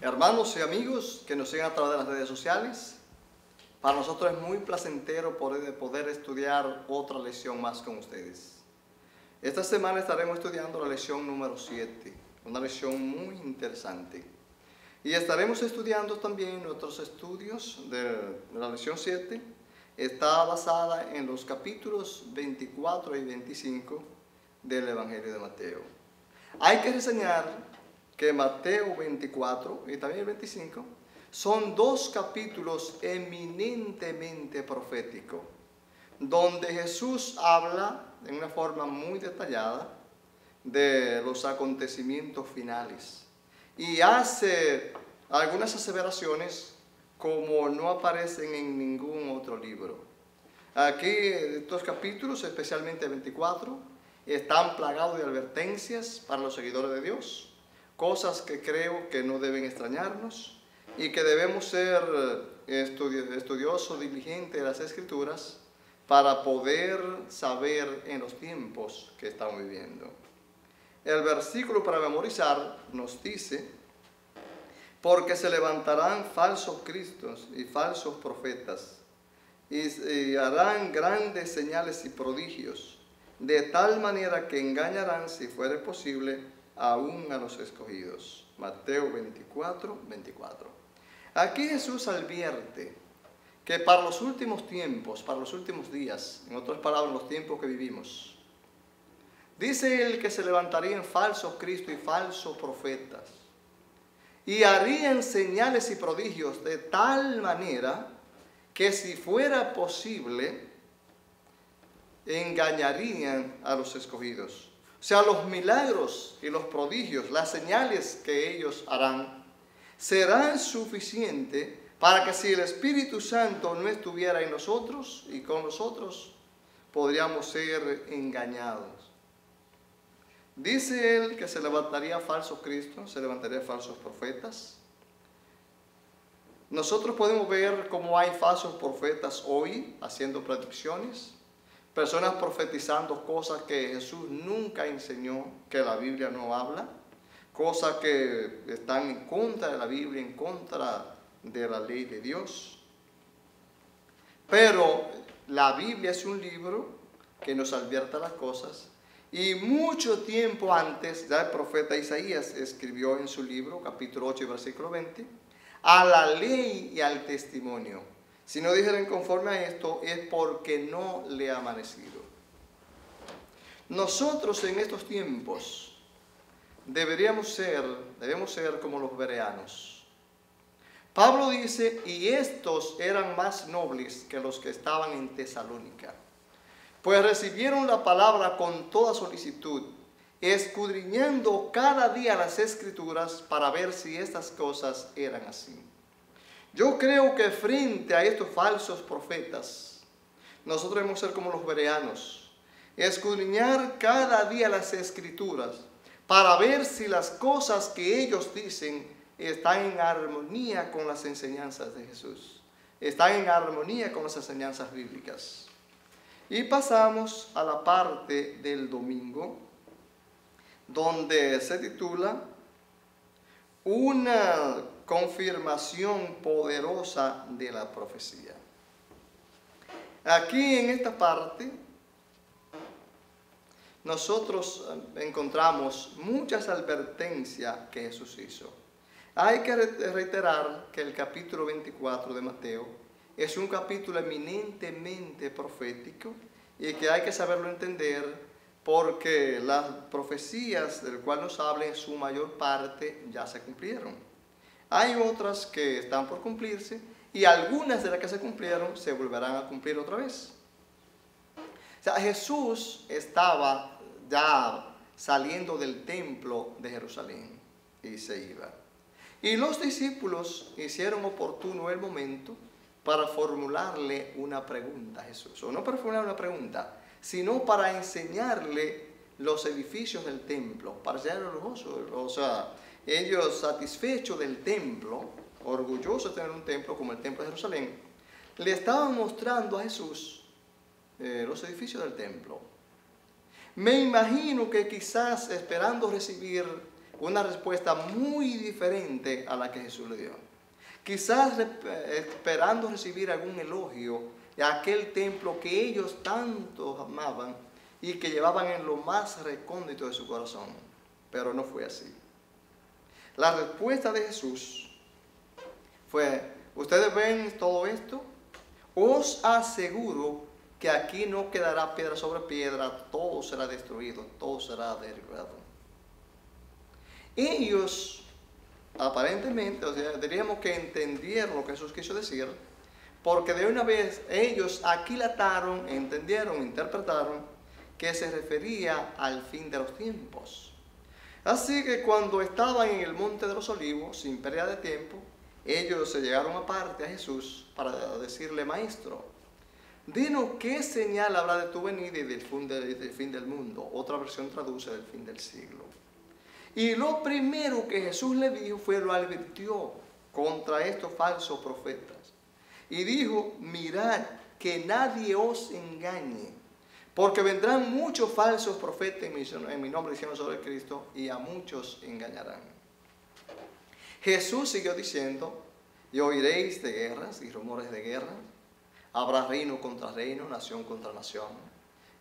Hermanos y amigos que nos siguen a través de las redes sociales, para nosotros es muy placentero poder estudiar otra lección más con ustedes. Esta semana estaremos estudiando la lección número 7, una lección muy interesante. Y estaremos estudiando también nuestros estudios de la lección 7. Está basada en los capítulos 24 y 25 del Evangelio de Mateo. Hay que reseñar que Mateo 24 y también el 25 son dos capítulos eminentemente proféticos, donde Jesús habla en una forma muy detallada de los acontecimientos finales y hace algunas aseveraciones como no aparecen en ningún otro libro. Aquí estos capítulos, especialmente el 24, están plagados de advertencias para los seguidores de Dios, cosas que creo que no deben extrañarnos y que debemos ser estudiosos, diligentes de las Escrituras para poder saber en los tiempos que estamos viviendo. El versículo para memorizar nos dice: porque se levantarán falsos cristos y falsos profetas y harán grandes señales y prodigios, de tal manera que engañarán, si fuere posible, aún a los escogidos. Mateo 24, 24. Aquí Jesús advierte que para los últimos tiempos, para los últimos días, en otras palabras, los tiempos que vivimos, dice él que se levantarían falsos cristos y falsos profetas y harían señales y prodigios de tal manera que, si fuera posible, engañarían a los escogidos. O sea, los milagros y los prodigios, las señales que ellos harán, serán suficientes para que, si el Espíritu Santo no estuviera en nosotros y con nosotros, podríamos ser engañados. Dice él que se levantaría falsos cristos, se levantaría falsos profetas. Nosotros podemos ver cómo hay falsos profetas hoy haciendo predicciones, personas profetizando cosas que Jesús nunca enseñó, que la Biblia no habla, cosas que están en contra de la Biblia, en contra de la ley de Dios. Pero la Biblia es un libro que nos advierte las cosas, y mucho tiempo antes, ya el profeta Isaías escribió en su libro, capítulo 8, versículo 20, a la ley y al testimonio. Si no dijeren conforme a esto, es porque no le ha amanecido. Nosotros en estos tiempos debemos ser como los bereanos. Pablo dice: y estos eran más nobles que los que estaban en Tesalónica, pues recibieron la palabra con toda solicitud, escudriñando cada día las Escrituras para ver si estas cosas eran así. Yo creo que frente a estos falsos profetas, nosotros debemos ser como los bereanos, escudriñar cada día las Escrituras para ver si las cosas que ellos dicen están en armonía con las enseñanzas de Jesús, están en armonía con las enseñanzas bíblicas. Y pasamos a la parte del domingo, donde se titula una confirmación poderosa de la profecía. Aquí en esta parte nosotros encontramos muchas advertencias que Jesús hizo. Hay que reiterar que el capítulo 24 de Mateo es un capítulo eminentemente profético y que hay que saberlo entender, porque las profecías del cual nos habla en su mayor parte ya se cumplieron. Hay otras que están por cumplirse y algunas de las que se cumplieron se volverán a cumplir otra vez. O sea, Jesús estaba ya saliendo del templo de Jerusalén y se iba. Y los discípulos hicieron oportuno el momento para formularle una pregunta a Jesús. O no para formular una pregunta, sino para enseñarle los edificios del templo, para enseñarle los gozosos. O sea, ellos satisfechos del templo, orgullosos de tener un templo como el templo de Jerusalén, le estaban mostrando a Jesús los edificios del templo. Me imagino que quizás esperando recibir una respuesta muy diferente a la que Jesús le dio. Quizás esperando recibir algún elogio de aquel templo que ellos tanto amaban y que llevaban en lo más recóndito de su corazón. Pero no fue así. La respuesta de Jesús fue: ¿ustedes ven todo esto? Os aseguro que aquí no quedará piedra sobre piedra, todo será destruido, todo será derribado. Ellos, aparentemente, o sea, diríamos que entendieron lo que Jesús quiso decir, porque de una vez ellos aquilataron, entendieron, interpretaron que se refería al fin de los tiempos. Así que cuando estaban en el monte de los olivos, sin pérdida de tiempo, ellos se llegaron aparte a Jesús para decirle: Maestro, dinos qué señal habrá de tu venida y del fin del mundo. Otra versión traduce del fin del siglo. Y lo primero que Jesús le dijo fue, lo advirtió contra estos falsos profetas. Y dijo: mirad que nadie os engañe, porque vendrán muchos falsos profetas en mi nombre diciendo sobre Cristo, y a muchos engañarán. Jesús siguió diciendo: y oiréis de guerras y rumores de guerra. Habrá reino contra reino, nación contra nación.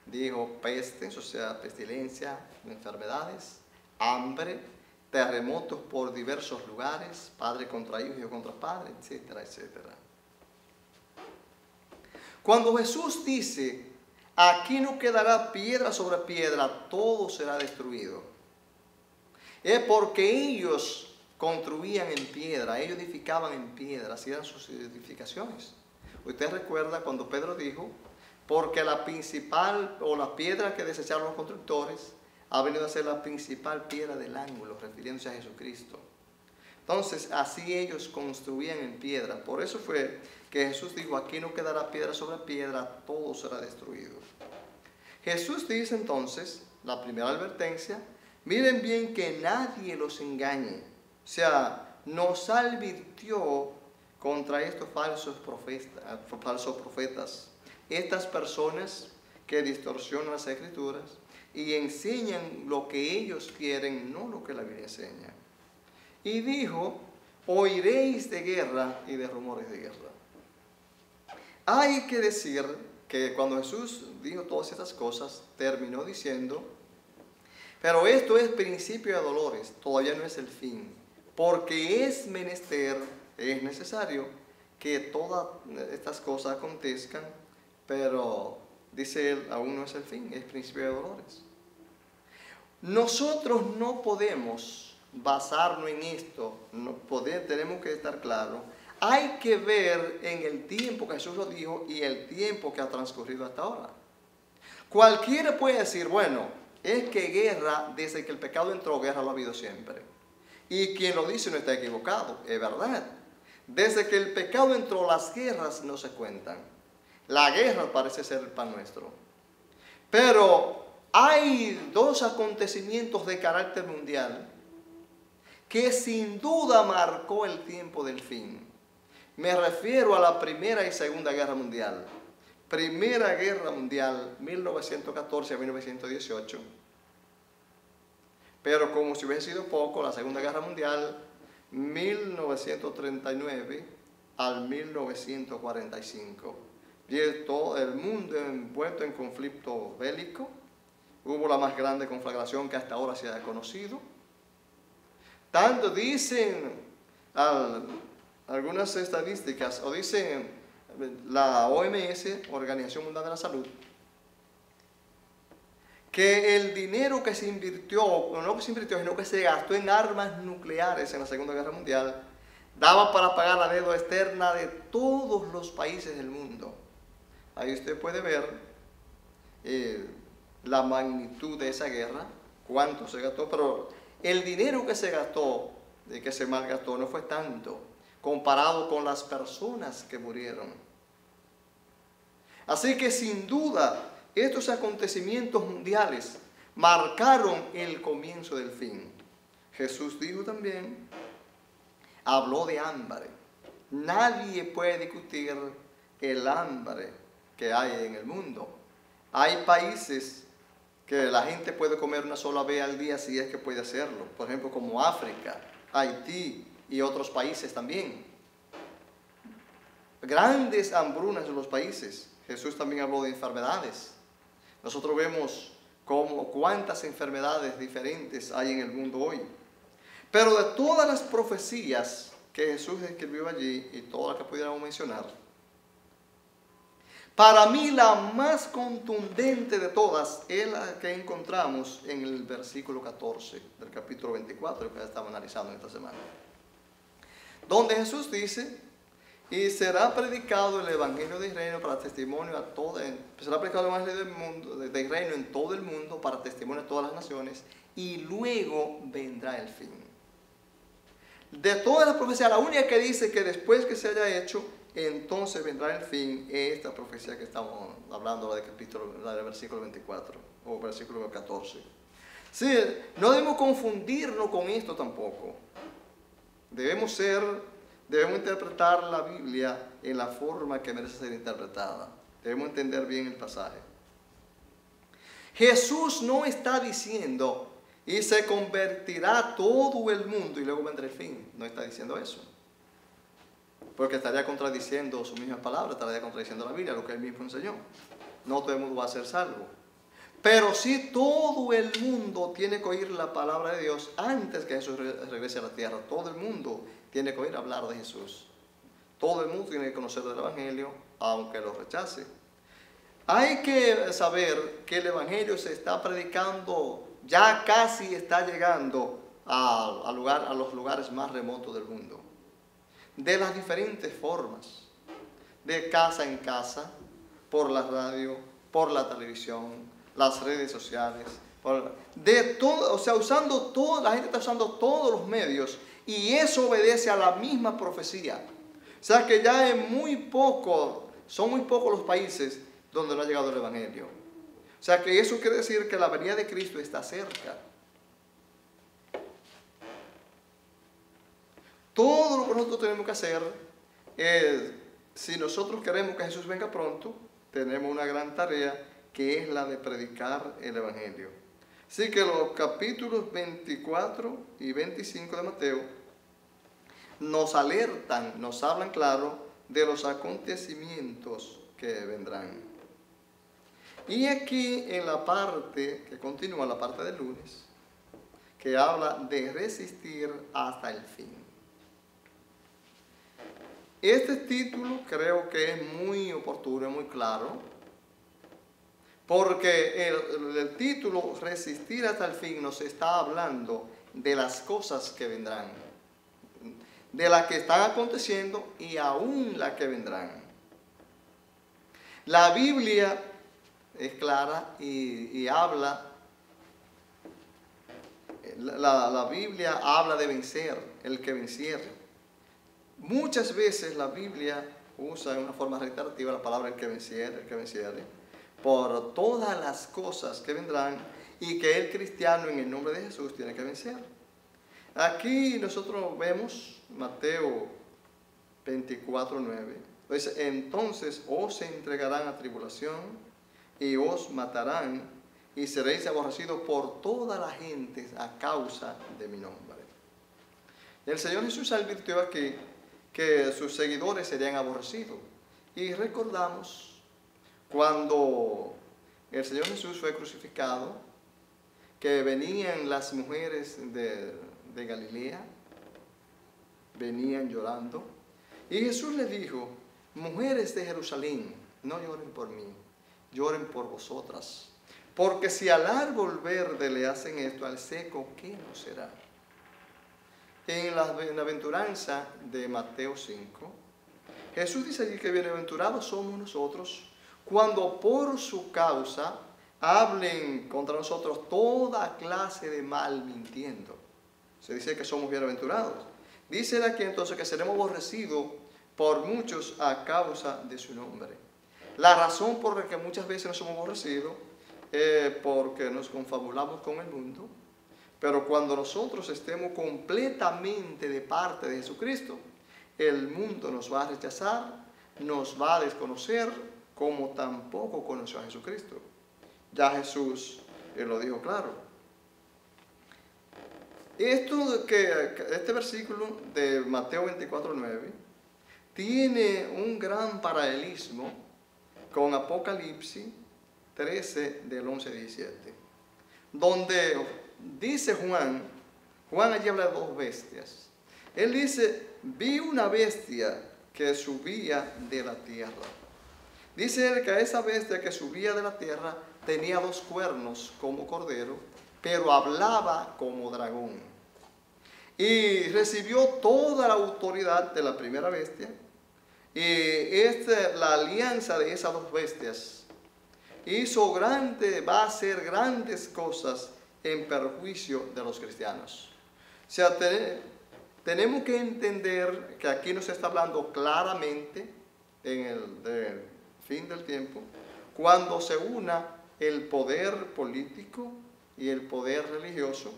Dijo pestes, o sea, pestilencia, enfermedades, hambre, terremotos por diversos lugares, padre contra hijo, hijo contra padre, etcétera, etcétera. Cuando Jesús dice: aquí no quedará piedra sobre piedra, todo será destruido, es porque ellos construían en piedra, ellos edificaban en piedra, hacían sus edificaciones. Usted recuerda cuando Pedro dijo: porque la principal o la piedra que desecharon los constructores ha venido a ser la principal piedra del ángulo, refiriéndose a Jesucristo. Entonces, así ellos construían en piedra. Por eso fue que Jesús dijo: aquí no quedará piedra sobre piedra, todo será destruido. Jesús dice entonces, la primera advertencia: miren bien que nadie los engañe. O sea, nos advirtió contra estos falsos profetas, estas personas que distorsionan las Escrituras y enseñan lo que ellos quieren, no lo que la Biblia enseña. Y dijo: oiréis de guerra y de rumores de guerra. Hay que decir que cuando Jesús dijo todas estas cosas, terminó diciendo: pero esto es principio de dolores, todavía no es el fin, porque es menester, es necesario que todas estas cosas acontezcan, pero dice él, aún no es el fin, es principio de dolores. Nosotros no podemos basarnos en esto, tenemos que estar claros. Hay que ver en el tiempo que Jesús lo dijo y el tiempo que ha transcurrido hasta ahora. Cualquiera puede decir: bueno, es que guerra, desde que el pecado entró, guerra lo ha habido siempre. Y quien lo dice no está equivocado, es verdad. Desde que el pecado entró, las guerras no se cuentan. La guerra parece ser el pan nuestro. Pero hay dos acontecimientos de carácter mundial que sin duda marcó el tiempo del fin. Me refiero a la Primera y Segunda Guerra Mundial. Primera Guerra Mundial, 1914 a 1918. Pero como si hubiese sido poco, la Segunda Guerra Mundial, 1939 al 1945. Y todo el mundo envuelto en conflicto bélico. Hubo la más grande conflagración que hasta ahora se ha conocido. Tanto dicen algunas estadísticas, o dicen la OMS, Organización Mundial de la Salud, que el dinero que se invirtió, o no que se invirtió, sino que se gastó en armas nucleares en la Segunda Guerra Mundial, daba para pagar la deuda externa de todos los países del mundo. Ahí usted puede ver la magnitud de esa guerra, cuánto se gastó, pero el dinero que se gastó, que se malgastó, no fue tanto comparado con las personas que murieron. Así que sin duda, estos acontecimientos mundiales marcaron el comienzo del fin. Jesús dijo también, habló de hambre. Nadie puede discutir el hambre que hay en el mundo. Hay países que la gente puede comer una sola vez al día si es que puede hacerlo. Por ejemplo, como África, Haití y otros países también. Grandes hambrunas en los países. Jesús también habló de enfermedades. Nosotros vemos cuántas enfermedades diferentes hay en el mundo hoy. Pero de todas las profecías que Jesús escribió allí y todas las que pudiéramos mencionar, para mí la más contundente de todas es la que encontramos en el versículo 14 del capítulo 24 que estamos analizando en esta semana. Donde Jesús dice: y será predicado el evangelio del reino para testimonio a todo, será predicado el evangelio del mundo, del reino en todo el mundo para testimonio a todas las naciones, y luego vendrá el fin. De todas las profecías, la única que dice que después que se haya hecho, entonces vendrá el fin, es esta profecía que estamos hablando, la del versículo 24 o versículo 14. Sí, no debemos confundirnos con esto tampoco. Debemos interpretar la Biblia en la forma que merece ser interpretada. Debemos entender bien el pasaje. Jesús no está diciendo: y se convertirá todo el mundo y luego vendrá el fin. No está diciendo eso. Porque estaría contradiciendo su misma palabra, estaría contradiciendo la Biblia, lo que él mismo enseñó. No todo el mundo va a ser salvo. Pero sí todo el mundo tiene que oír la palabra de Dios antes que Jesús regrese a la tierra. Todo el mundo tiene que oír hablar de Jesús. Todo el mundo tiene que conocer del Evangelio, aunque lo rechace. Hay que saber que el Evangelio se está predicando, ya casi está llegando a los lugares más remotos del mundo. De las diferentes formas, de casa en casa, por la radio, por la televisión, las redes sociales, de todo, o sea, la gente está usando todos los medios, y eso obedece a la misma profecía. O sea que ya son muy pocos los países donde no ha llegado el Evangelio. O sea que eso quiere decir que la venida de Cristo está cerca. Todo lo que nosotros tenemos que hacer es, si nosotros queremos que Jesús venga pronto, tenemos una gran tarea, que es la de predicar el Evangelio. Así que los capítulos 24 y 25 de Mateo nos alertan, nos hablan claro de los acontecimientos que vendrán. Y aquí en la parte que continúa, la parte del lunes, que habla de resistir hasta el fin. Este título creo que es muy oportuno, muy claro, porque el título resistir hasta el fin nos está hablando de las cosas que vendrán, de las que están aconteciendo y aún las que vendrán. La Biblia es clara y habla, la Biblia habla de vencer, el que venciere. Muchas veces la Biblia usa en una forma reiterativa la palabra el que venciere, por todas las cosas que vendrán y que el cristiano en el nombre de Jesús tiene que vencer. Aquí nosotros vemos Mateo 24:9. Dice: entonces os entregarán a tribulación y os matarán y seréis aborrecidos por toda la gente a causa de mi nombre. El Señor Jesús advirtió aquí que sus seguidores serían aborrecidos. Y recordamos cuando el Señor Jesús fue crucificado, que venían las mujeres de Galilea, venían llorando, y Jesús les dijo: mujeres de Jerusalén, no lloren por mí, lloren por vosotras, porque si al árbol verde le hacen esto, al seco, ¿qué no será? En la bienaventuranza de Mateo 5, Jesús dice allí que bienaventurados somos nosotros cuando por su causa hablen contra nosotros toda clase de mal mintiendo. Se dice que somos bienaventurados. Dice aquí entonces que seremos aborrecidos por muchos a causa de su nombre. La razón por la que muchas veces no somos aborrecidos es porque nos confabulamos con el mundo. Pero cuando nosotros estemos completamente de parte de Jesucristo, el mundo nos va a rechazar, nos va a desconocer, como tampoco conoció a Jesucristo. Ya Jesús Él lo dijo claro. Este versículo de Mateo 24:9 tiene un gran paralelismo con Apocalipsis 13 del 11 al 17, donde dice Juan allí habla de dos bestias. Él dice, vi una bestia que subía de la tierra. Dice él que esa bestia que subía de la tierra tenía dos cuernos como cordero, pero hablaba como dragón. Y recibió toda la autoridad de la primera bestia. Y la alianza de esas dos bestias va a hacer grandes cosas en perjuicio de los cristianos. O sea, tenemos que entender que aquí nos está hablando claramente en el fin del tiempo, cuando se una el poder político y el poder religioso,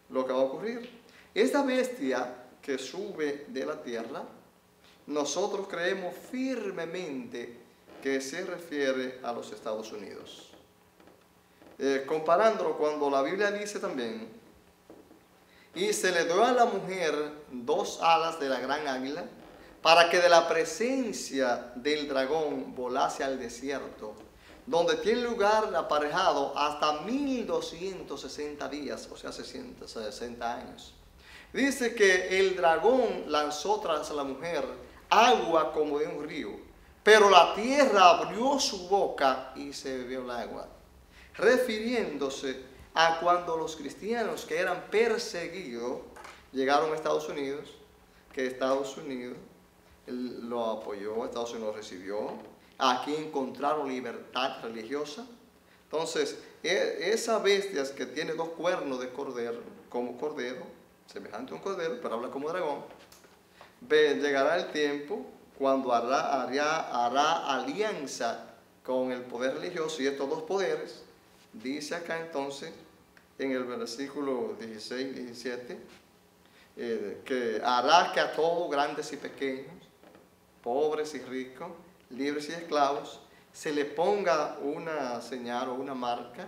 lo que va a ocurrir. Esta bestia que sube de la tierra, nosotros creemos firmemente que se refiere a los Estados Unidos. Comparándolo cuando la Biblia dice también, y se le dio a la mujer dos alas de la gran águila, para que de la presencia del dragón volase al desierto, donde tiene lugar aparejado hasta 1260 días, o sea, 60 años. Dice que el dragón lanzó tras la mujer agua como de un río, pero la tierra abrió su boca y se bebió el agua, refiriéndose a cuando los cristianos que eran perseguidos llegaron a Estados Unidos, que Estados Unidos lo apoyó, Estados Unidos lo recibió, aquí encontraron libertad religiosa. Entonces, esas bestias que tiene dos cuernos de cordero, como cordero, semejante a un cordero, pero habla como dragón, llegará el tiempo cuando hará alianza con el poder religioso, y estos dos poderes, dice acá entonces, en el versículo 16 y 17, que hará que a todos, grandes y pequeños, pobres y ricos, libres y esclavos, se le ponga una señal o una marca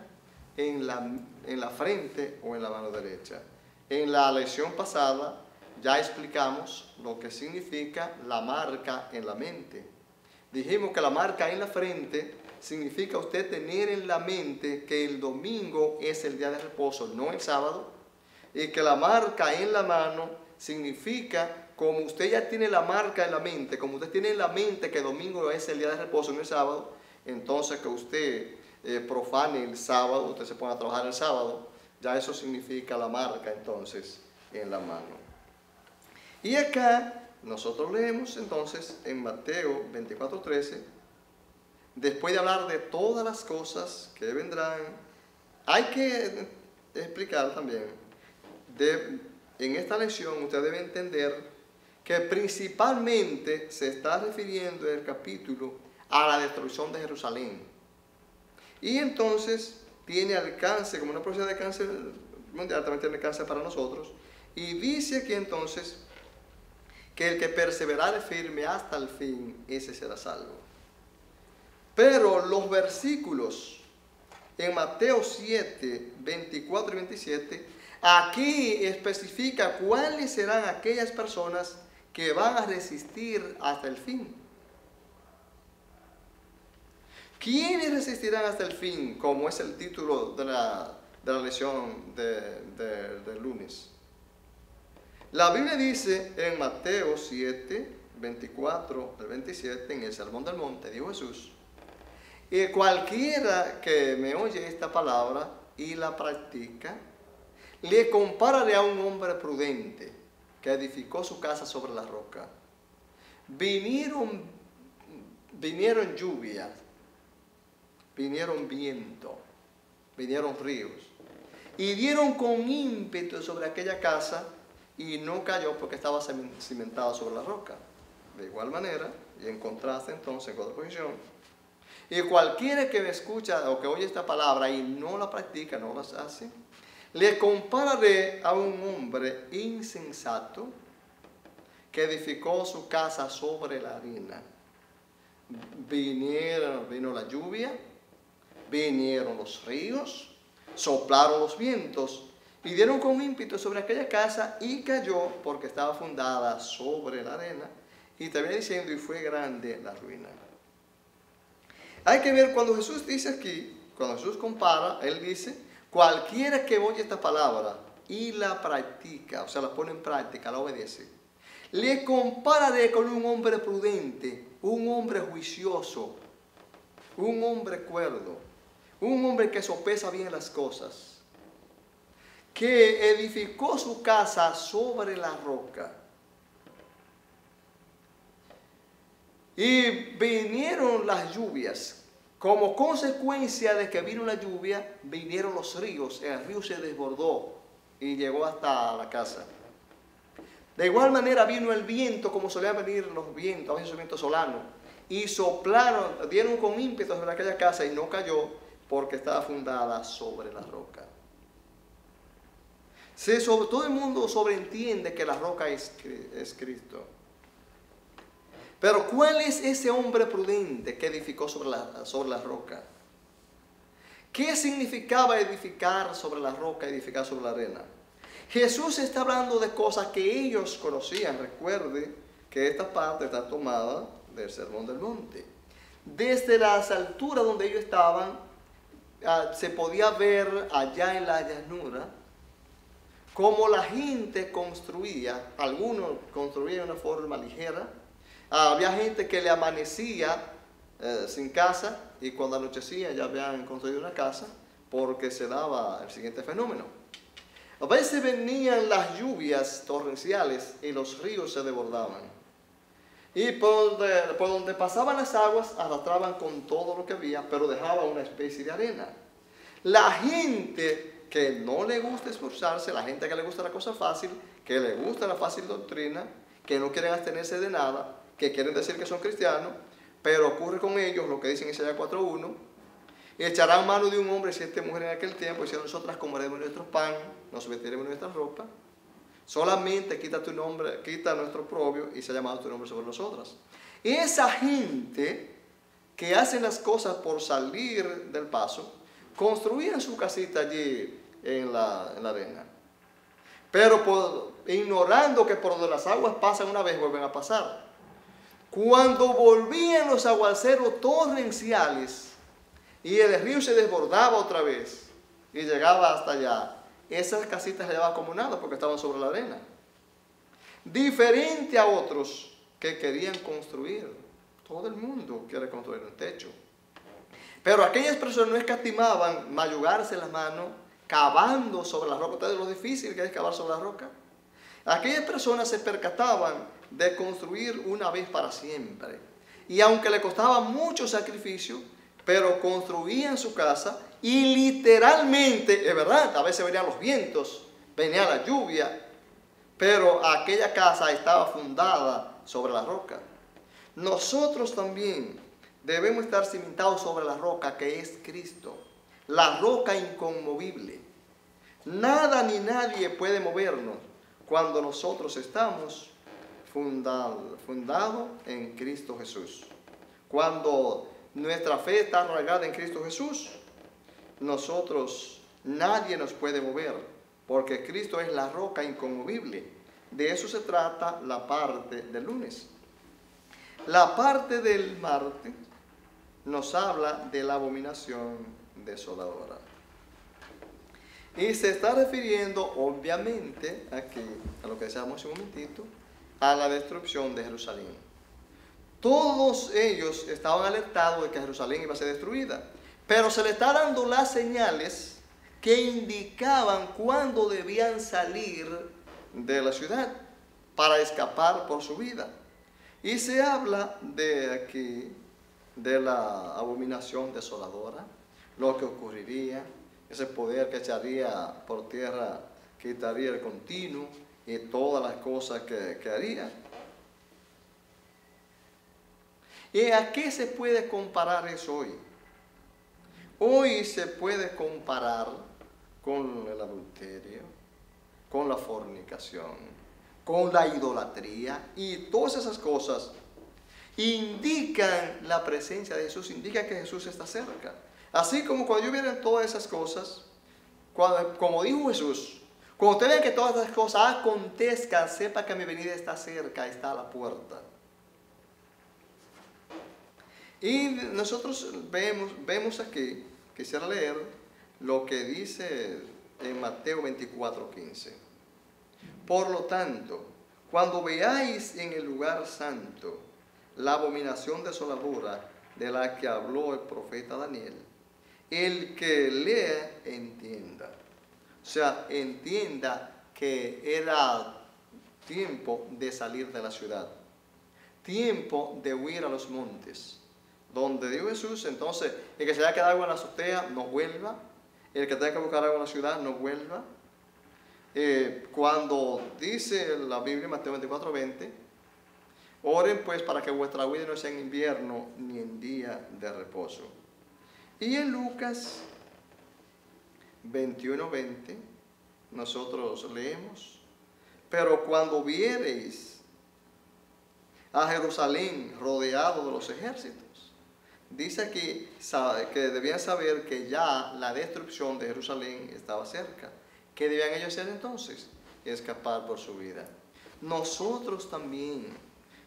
en la frente o en la mano derecha. En la lección pasada ya explicamos lo que significa la marca en la mente. Dijimos que la marca en la frente significa usted tener en la mente que el domingo es el día de reposo, no el sábado, y que la marca en la mano significa, como usted ya tiene la marca en la mente, como usted tiene en la mente que domingo es el día de reposo, no el sábado, entonces que usted profane el sábado, usted se pone a trabajar el sábado, ya eso significa la marca entonces en la mano. Y acá nosotros leemos entonces en Mateo 24:13, después de hablar de todas las cosas que vendrán, hay que explicar también, en esta lección usted debe entender que principalmente se está refiriendo en el capítulo a la destrucción de Jerusalén. Y entonces tiene alcance, como una profecía de alcance mundial, también tiene alcance para nosotros. Y dice aquí entonces que el que perseverare firme hasta el fin, ese será salvo. Pero los versículos en Mateo 7, 24 y 27, aquí especifica cuáles serán aquellas personas que van a resistir hasta el fin. ¿Quiénes resistirán hasta el fin? Como es el título de la lección del lunes. La Biblia dice en Mateo 7, 24 al 27, en el Sermón del Monte, dijo Jesús, y cualquiera que me oye esta palabra y la practica, le compararé a un hombre prudente que edificó su casa sobre la roca. Vinieron lluvias, vinieron viento, vinieron ríos, y dieron con ímpetu sobre aquella casa, y no cayó porque estaba cimentada sobre la roca. De igual manera, y en contraste entonces, en contraposición, y cualquiera que me escucha o que oye esta palabra y no la practica, no las hace, le compararé a un hombre insensato que edificó su casa sobre la arena. Vino la lluvia, vinieron los ríos, soplaron los vientos y dieron con ímpetu sobre aquella casa y cayó porque estaba fundada sobre la arena. Y termina diciendo, y fue grande la ruina. Hay que ver cuando Jesús dice aquí, cuando Jesús compara, Él dice, cualquiera que oye esta palabra y la practica, o sea, la pone en práctica, la obedece, le compara con un hombre prudente, un hombre juicioso, un hombre cuerdo, un hombre que sopesa bien las cosas, que edificó su casa sobre la roca. Y vinieron las lluvias. Como consecuencia de que vino la lluvia, vinieron los ríos. El río se desbordó y llegó hasta la casa. De igual manera vino el viento, como solían venir los vientos, a veces el viento solano, y soplaron, dieron con ímpetu sobre aquella casa y no cayó porque estaba fundada sobre la roca. Todo el mundo sobreentiende que la roca es Cristo. Pero ¿cuál es ese hombre prudente que edificó sobre la roca? ¿Qué significaba edificar sobre la roca, edificar sobre la arena? Jesús está hablando de cosas que ellos conocían. Recuerde que esta parte está tomada del Sermón del Monte. Desde las alturas donde ellos estaban, se podía ver allá en la llanura cómo la gente construía. Algunos construían de una forma ligera. Había gente que le amanecía sin casa y cuando anochecía ya habían construido una casa porque se daba el siguiente fenómeno. A veces venían las lluvias torrenciales y los ríos se desbordaban. Y por donde pasaban las aguas arrastraban con todo lo que había, pero dejaban una especie de arena. La gente que no le gusta esforzarse, la gente que le gusta la cosa fácil, que le gusta la fácil doctrina, que no quieren abstenerse de nada, que quieren decir que son cristianos, pero ocurre con ellos lo que dice en Isaías 4:1, y echarán mano de un hombre y 7 mujeres en aquel tiempo, y si nosotras comeremos nuestro pan, nos vestiremos nuestra ropa, solamente quita tu nombre, quita nuestro oprobio y se ha llamado tu nombre sobre nosotras. Esa gente que hacen las cosas por salir del paso, construían su casita allí en la arena, pero ignorando que por donde las aguas pasan una vez vuelven a pasar. Cuando volvían los aguaceros torrenciales y el río se desbordaba otra vez y llegaba hasta allá, esas casitas se llevaban como nada porque estaban sobre la arena. Diferente a otros que querían construir. Todo el mundo quiere construir un techo. Pero aquellas personas no escatimaban mayugarse las manos cavando sobre la roca. ¿Ustedes lo difícil que es cavar sobre la roca? Aquellas personas se percataban de construir una vez para siempre. Y aunque le costaba mucho sacrificio, pero construían su casa y literalmente, es verdad, a veces venían los vientos, venía la lluvia, pero aquella casa estaba fundada sobre la roca. Nosotros también debemos estar cimentados sobre la roca que es Cristo, la roca inconmovible. Nada ni nadie puede movernos cuando nosotros estamos fundado en Cristo Jesús. Cuando nuestra fe está arraigada en Cristo Jesús, nadie nos puede mover, porque Cristo es la roca inconmovible. De eso se trata la parte del lunes. La parte del martes nos habla de la abominación desoladora. Y se está refiriendo, obviamente, aquí, a lo que decíamos hace un momentito, a la destrucción de Jerusalén. Todos ellos estaban alertados de que Jerusalén iba a ser destruida, pero se le está dando las señales que indicaban cuándo debían salir de la ciudad para escapar por su vida. Y se habla de aquí, de la abominación desoladora, lo que ocurriría, ese poder que echaría por tierra, quitaría el continuo y todas las cosas que haría. ¿Y a qué se puede comparar eso hoy? Hoy se puede comparar con el adulterio, con la fornicación, con la idolatría, y todas esas cosas indican la presencia de Jesús, indican que Jesús está cerca. Así como cuando yo viera todas esas cosas, como dijo Jesús, cuando usted ve que todas estas cosas acontezcan, sepa que mi venida está cerca, está a la puerta. Y nosotros vemos aquí, quisiera leer lo que dice en Mateo 24:15. Por lo tanto, cuando veáis en el lugar santo la abominación desoladora de la que habló el profeta Daniel, el que lea entienda. O sea, entienda que era tiempo de salir de la ciudad, tiempo de huir a los montes. Donde dijo Jesús, entonces, el que se haya quedado en la azotea, no vuelva. El que tenga que buscar agua en la ciudad, no vuelva. Cuando dice la Biblia en Mateo 24:20, oren pues para que vuestra huida no sea en invierno ni en día de reposo. Y en Lucas 21:20 nosotros leemos, pero cuando viereis a Jerusalén rodeado de los ejércitos, dice aquí que debían saber que ya la destrucción de Jerusalén estaba cerca. ¿Qué debían ellos hacer entonces? Escapar por su vida. Nosotros también,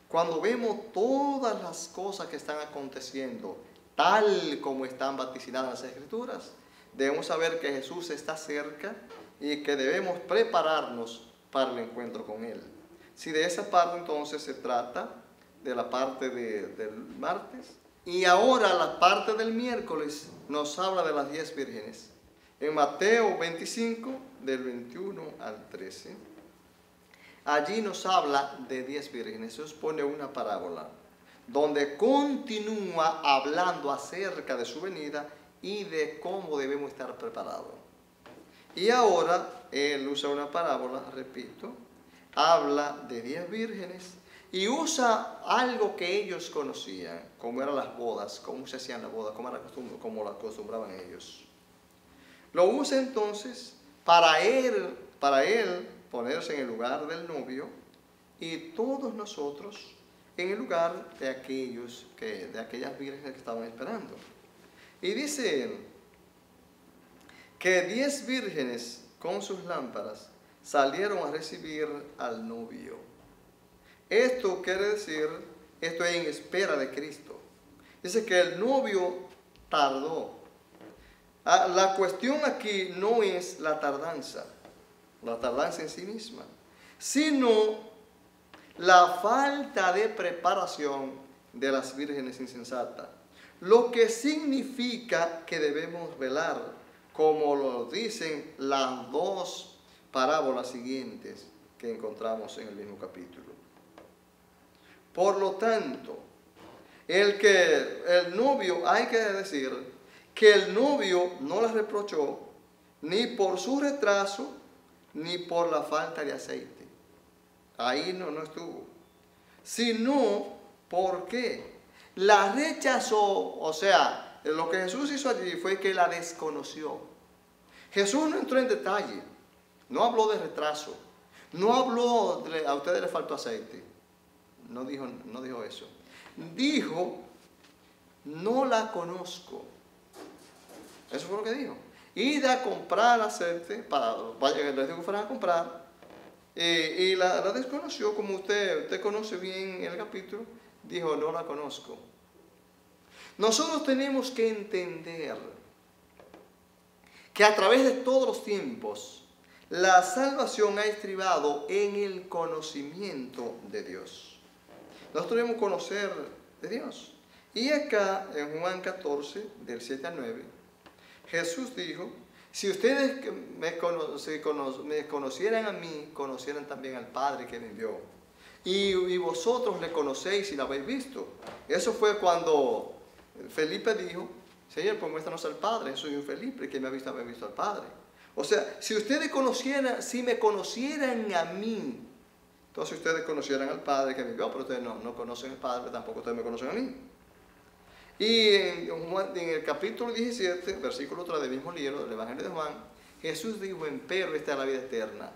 cuando vemos todas las cosas que están aconteciendo, tal como están vaticinadas en las Escrituras, debemos saber que Jesús está cerca y que debemos prepararnos para el encuentro con Él. Si de esa parte entonces se trata, de la parte del martes, y ahora la parte del miércoles nos habla de las 10 vírgenes. En Mateo 25, del 21 al 13, allí nos habla de 10 vírgenes. Jesús pone una parábola donde continúa hablando acerca de su venida y de cómo debemos estar preparados. Y ahora él usa una parábola, repito, habla de 10 vírgenes y usa algo que ellos conocían, como eran las bodas, cómo se hacían las bodas, cómo las acostumbraban ellos. Lo usa entonces para él ponerse en el lugar del novio y todos nosotros en el lugar de aquellas vírgenes que estaban esperando. Y dice él que 10 vírgenes con sus lámparas salieron a recibir al novio. Esto quiere decir, esto es en espera de Cristo. Dice que el novio tardó. La cuestión aquí no es la tardanza en sí misma, sino la falta de preparación de las vírgenes insensatas. Lo que significa que debemos velar, como lo dicen las 2 parábolas siguientes que encontramos en el mismo capítulo. Por lo tanto, el novio, hay que decir que el novio no la reprochó ni por su retraso ni por la falta de aceite. Ahí no estuvo. Sino porque la rechazó. O sea, lo que Jesús hizo allí fue que la desconoció. Jesús no entró en detalle, no habló de retraso, no habló de a ustedes les faltó aceite. No dijo eso. Dijo, no la conozco. Eso fue lo que dijo. Id a comprar aceite, les digo que fueran a comprar, y la desconoció, como usted conoce bien el capítulo, dijo, no la conozco. Nosotros tenemos que entender que a través de todos los tiempos, la salvación ha estribado en el conocimiento de Dios. Nosotros debemos conocer de Dios. Y acá, en Juan 14, del 7 al 9, Jesús dijo, si ustedes me conocieran a mí, conocieran también al Padre que me envió. Y vosotros le conocéis y lo habéis visto. Eso fue cuando Felipe dijo, Señor, pues muéstranos al Padre. Soy un Felipe, que me ha visto al Padre. O sea, si me conocieran a mí, entonces ustedes conocieran al Padre que me envió, pero ustedes no conocen al Padre, pero tampoco ustedes me conocen a mí. Y en el capítulo 17, versículo 3 del mismo libro, del Evangelio de Juan, Jesús dijo, empero esta es la vida eterna,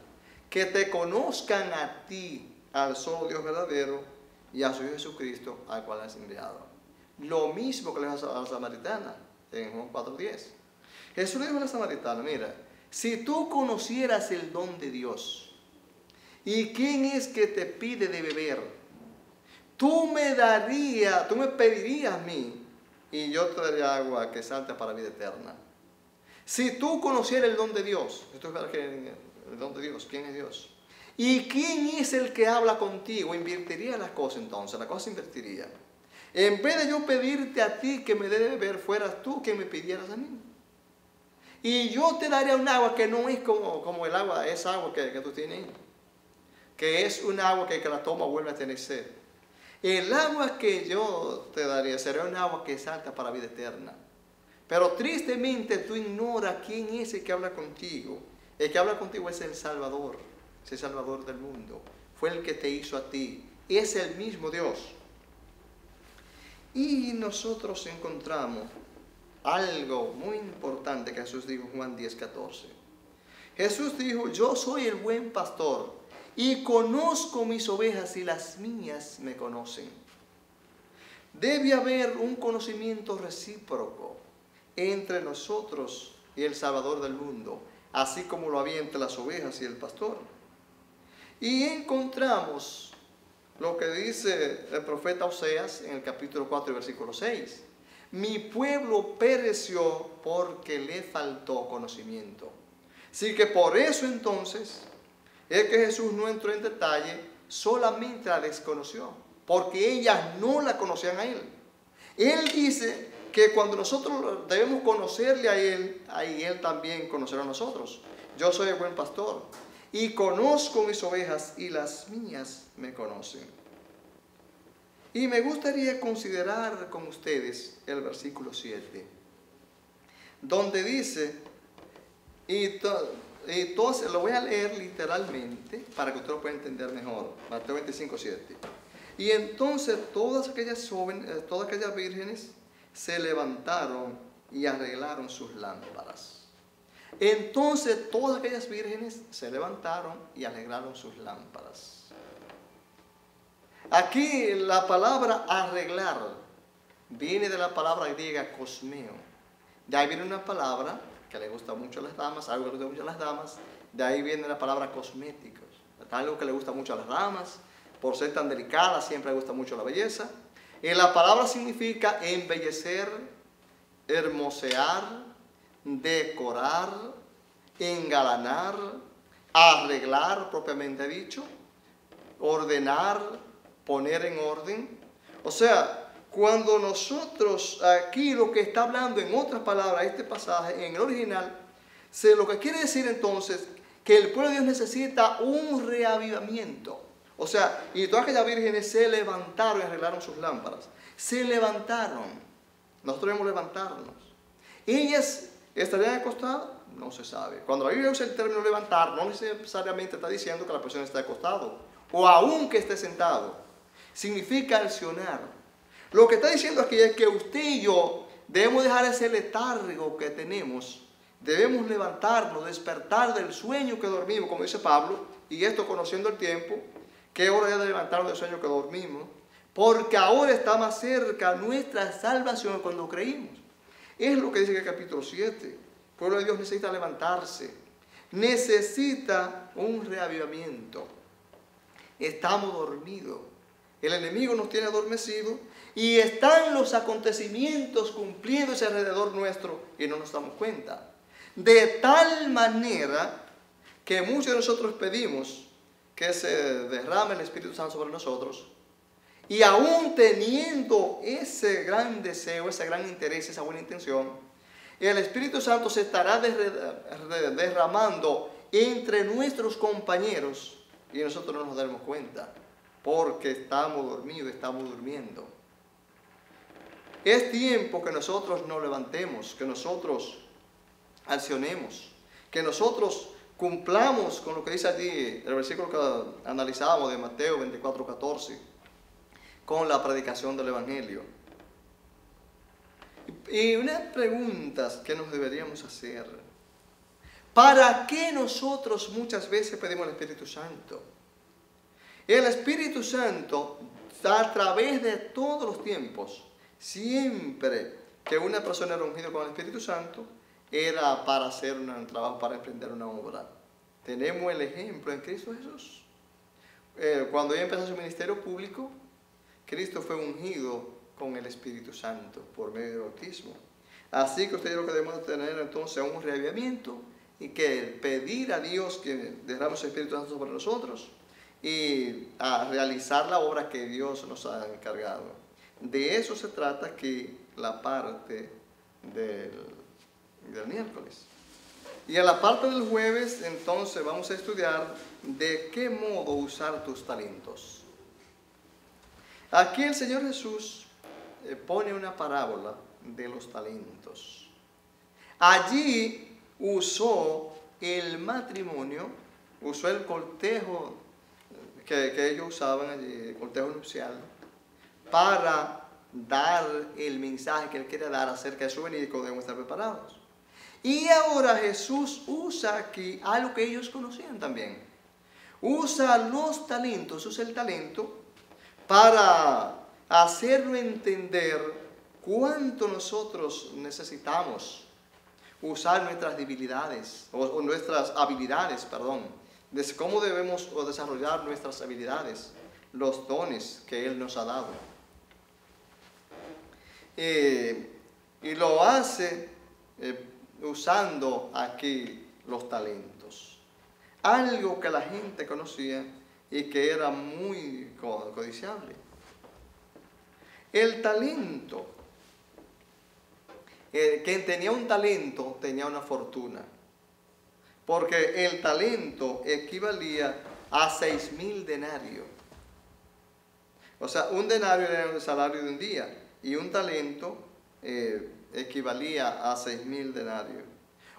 que te conozcan a ti, al solo Dios verdadero, y a su Hijo Jesucristo, al cual has enviado. Lo mismo que le dijo a la samaritana, en Juan 4:10. Jesús le dijo a la samaritana, mira, si tú conocieras el don de Dios, ¿y quién es que te pide de beber? Tú me pedirías a mí, y yo te daría agua que salte para vida eterna. Si tú conocieras el don de Dios, el don de Dios, ¿quién es Dios? ¿Y quién es el que habla contigo? Invertiría las cosas entonces, la cosa invertiría. En vez de yo pedirte a ti que me dé de beber, fueras tú que me pidieras a mí. Y yo te daría un agua que no es como el agua, esa agua que tú tienes, que es un agua que la toma vuelve a tener sed. El agua que yo te daría sería un agua que salta para vida eterna. Pero tristemente tú ignoras quién es el que habla contigo. El que habla contigo es el Salvador, es el Salvador del mundo. Fue el que te hizo a ti. Es el mismo Dios. Y nosotros encontramos algo muy importante que Jesús dijo en Juan 10:14. Jesús dijo, yo soy el buen pastor y conozco mis ovejas y las mías me conocen. Debe haber un conocimiento recíproco entre nosotros y el Salvador del mundo, así como lo había entre las ovejas y el pastor. Y encontramos lo que dice el profeta Oseas en el capítulo 4, versículo 6. Mi pueblo pereció porque le faltó conocimiento. Así que por eso entonces es que Jesús no entró en detalle, solamente la desconoció, porque ellas no la conocían a Él. Él dice que cuando nosotros debemos conocerle a Él, ahí Él también conocerá a nosotros. Yo soy el buen pastor y conozco mis ovejas y las mías me conocen. Y me gustaría considerar con ustedes el versículo 7, donde dice, entonces lo voy a leer literalmente para que usted lo pueda entender mejor. Mateo 25:7. Y entonces todas aquellas vírgenes se levantaron y arreglaron sus lámparas. Entonces todas aquellas vírgenes se levantaron y arreglaron sus lámparas. Aquí la palabra arreglar viene de la palabra griega cosmeo. De ahí viene una palabra que le gusta mucho a las damas, algo que le gusta mucho a las damas. De ahí viene la palabra cosméticos, algo que le gusta mucho a las damas. Por ser tan delicada, siempre le gusta mucho la belleza. Y la palabra significa embellecer, hermosear, decorar, engalanar, arreglar propiamente dicho, ordenar, poner en orden. O sea, cuando nosotros aquí lo que está hablando en otras palabras, este pasaje en el original, lo que quiere decir entonces que el pueblo de Dios necesita un reavivamiento. O sea, y todas aquellas vírgenes se levantaron y arreglaron sus lámparas. Se levantaron. Nosotros debemos levantarnos. ¿Ellas estarían acostadas? No se sabe. Cuando la Biblia usa el término levantar, no necesariamente está diciendo que la persona está acostado o aún que esté sentado. Significa accionar. Lo que está diciendo aquí es que usted y yo debemos dejar ese letargo que tenemos. Debemos levantarnos, despertar del sueño que dormimos, como dice Pablo, y esto conociendo el tiempo, que es hora de levantarnos del sueño que dormimos, porque ahora está más cerca nuestra salvación cuando creímos. Es lo que dice el capítulo 7. El pueblo de Dios necesita levantarse, necesita un reavivamiento. Estamos dormidos. El enemigo nos tiene adormecidos y están los acontecimientos cumpliéndose alrededor nuestro y no nos damos cuenta. De tal manera que muchos de nosotros pedimos que se derrame el Espíritu Santo sobre nosotros y aún teniendo ese gran deseo, ese gran interés, esa buena intención, el Espíritu Santo se estará derramando entre nuestros compañeros y nosotros no nos daremos cuenta. Porque estamos dormidos, estamos durmiendo. Es tiempo que nosotros nos levantemos, que nosotros accionemos, que nosotros cumplamos con lo que dice allí el versículo que analizábamos de Mateo 24:14, con la predicación del Evangelio. Y unas preguntas que nos deberíamos hacer. ¿Para qué nosotros muchas veces pedimos el Espíritu Santo? El Espíritu Santo, a través de todos los tiempos, siempre que una persona era ungida con el Espíritu Santo, era para hacer un trabajo, para emprender una obra. Tenemos el ejemplo en Cristo Jesús. Cuando ella empezó su ministerio público, Cristo fue ungido con el Espíritu Santo por medio del bautismo. Así que ustedes lo que debemos tener entonces es un reavivamiento y que pedir a Dios que derrame su Espíritu Santo sobre nosotros y a realizar la obra que Dios nos ha encargado. De eso se trata aquí la parte del miércoles. Y en la parte del jueves entonces vamos a estudiar de qué modo usar tus talentos. Aquí el Señor Jesús pone una parábola de los talentos. Allí usó el matrimonio, usó el cortejo que ellos usaban allí, el cortejo nupcial, para dar el mensaje que Él quiere dar acerca de su venida y cómo debemos estar preparados. Y ahora Jesús usa aquí algo que ellos conocían también. Usa los talentos, usa el talento para hacerlo entender cuánto nosotros necesitamos usar nuestras debilidades, o nuestras habilidades, de cómo debemos desarrollar nuestras habilidades, los dones que Él nos ha dado. Y lo hace usando aquí los talentos. Algo que la gente conocía y que era muy codiciable. El talento. Quien tenía un talento tenía una fortuna. Porque el talento equivalía a 6.000 denarios. O sea, un denario era el salario de un día. Y un talento equivalía a 6.000 denarios.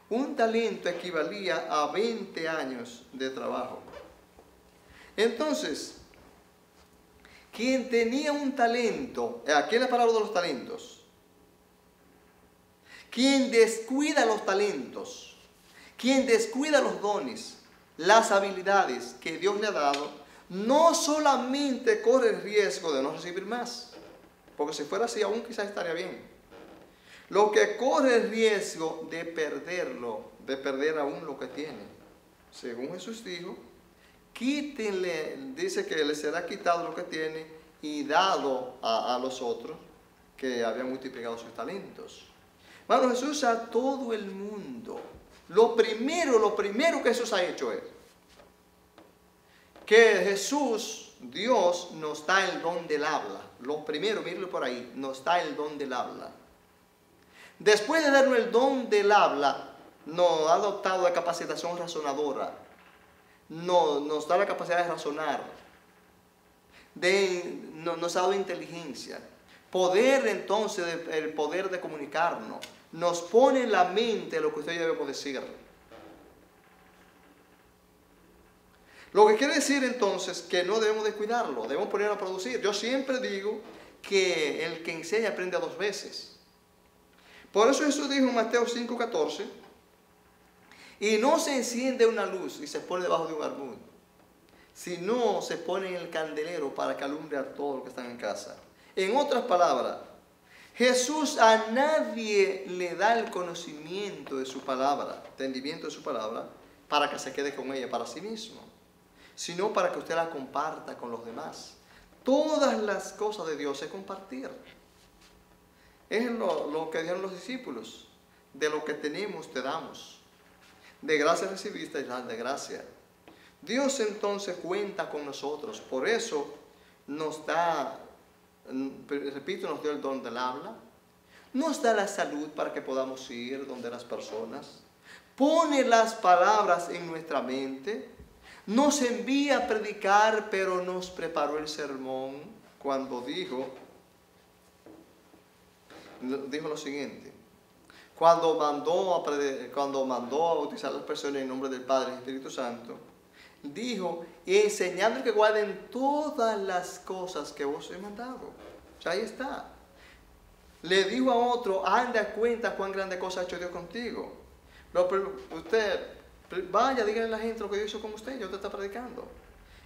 Un talento equivalía a 20 años de trabajo. Entonces, quien tenía un talento, aquí es la palabra de los talentos. Quien descuida los talentos, quien descuida los dones, las habilidades que Dios le ha dado, no solamente corre el riesgo de no recibir más, porque si fuera así aún quizás estaría bien. Lo que corre el riesgo de perderlo, de perder aún lo que tiene. Según Jesús dijo, quítenle, dice que le será quitado lo que tiene y dado a los otros que habían multiplicado sus talentos. Bueno, Jesús a todo el mundo. Lo primero que Jesús ha hecho es que Jesús, Dios, nos da el don del habla. Lo primero, mírenlo por ahí, nos da el don del habla. Después de darnos el don del habla, nos ha dotado de capacitación razonadora. Nos da la capacidad de razonar. Nos ha dado inteligencia. Poder entonces, el poder de comunicarnos. Nos pone en la mente lo que usted y yo debemos decir. Lo que quiere decir entonces que no debemos descuidarlo, debemos ponerlo a producir. Yo siempre digo que el que enseña aprende 2 veces. Por eso Jesús dijo en Mateo 5:14, y no se enciende una luz y se pone debajo de un almud, sino se pone en el candelero para que alumbre a todos los que están en casa. En otras palabras, Jesús a nadie le da el conocimiento de su palabra, entendimiento de su palabra, para que se quede con ella para sí mismo, sino para que usted la comparta con los demás. Todas las cosas de Dios es compartir. Es lo que dijeron los discípulos. De lo que tenemos te damos. De gracia recibiste y das de gracia. Dios entonces cuenta con nosotros. Por eso nos da, repito, nos dio el don del habla. Nos da la salud para que podamos ir donde las personas. Pone las palabras en nuestra mente. Nos envía a predicar, pero nos preparó el sermón cuando dijo lo siguiente. Cuando mandó a bautizar a las personas en nombre del Padre y Espíritu Santo, dijo, enseñando que guarden todas las cosas que os he mandado. O sea, ahí está. Le dijo a otro, anda cuenta cuán grande cosa ha hecho Dios contigo. Usted vaya, díganle a la gente lo que Dios hizo con usted, yo te está predicando.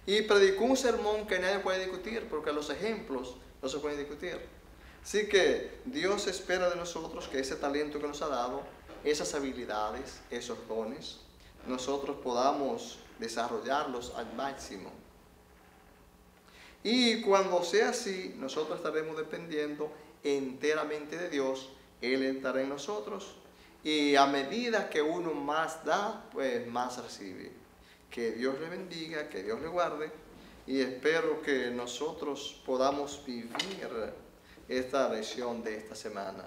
Y predicó un sermón que nadie puede discutir, porque los ejemplos no se pueden discutir. Así que Dios espera de nosotros que ese talento que nos ha dado esas habilidades, esos dones, nosotros podamos desarrollarlos al máximo. Y cuando sea así, nosotros estaremos dependiendo enteramente de Dios. Él estará en nosotros. Y a medida que uno más da, pues más recibe. Que Dios le bendiga, que Dios le guarde. Y espero que nosotros podamos vivir esta lección de esta semana.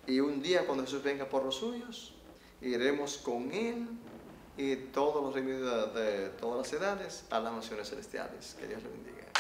Y un día cuando Jesús venga por los suyos, iremos con Él y todos los remedios de todas las edades a las naciones celestiales. Que Dios le bendiga.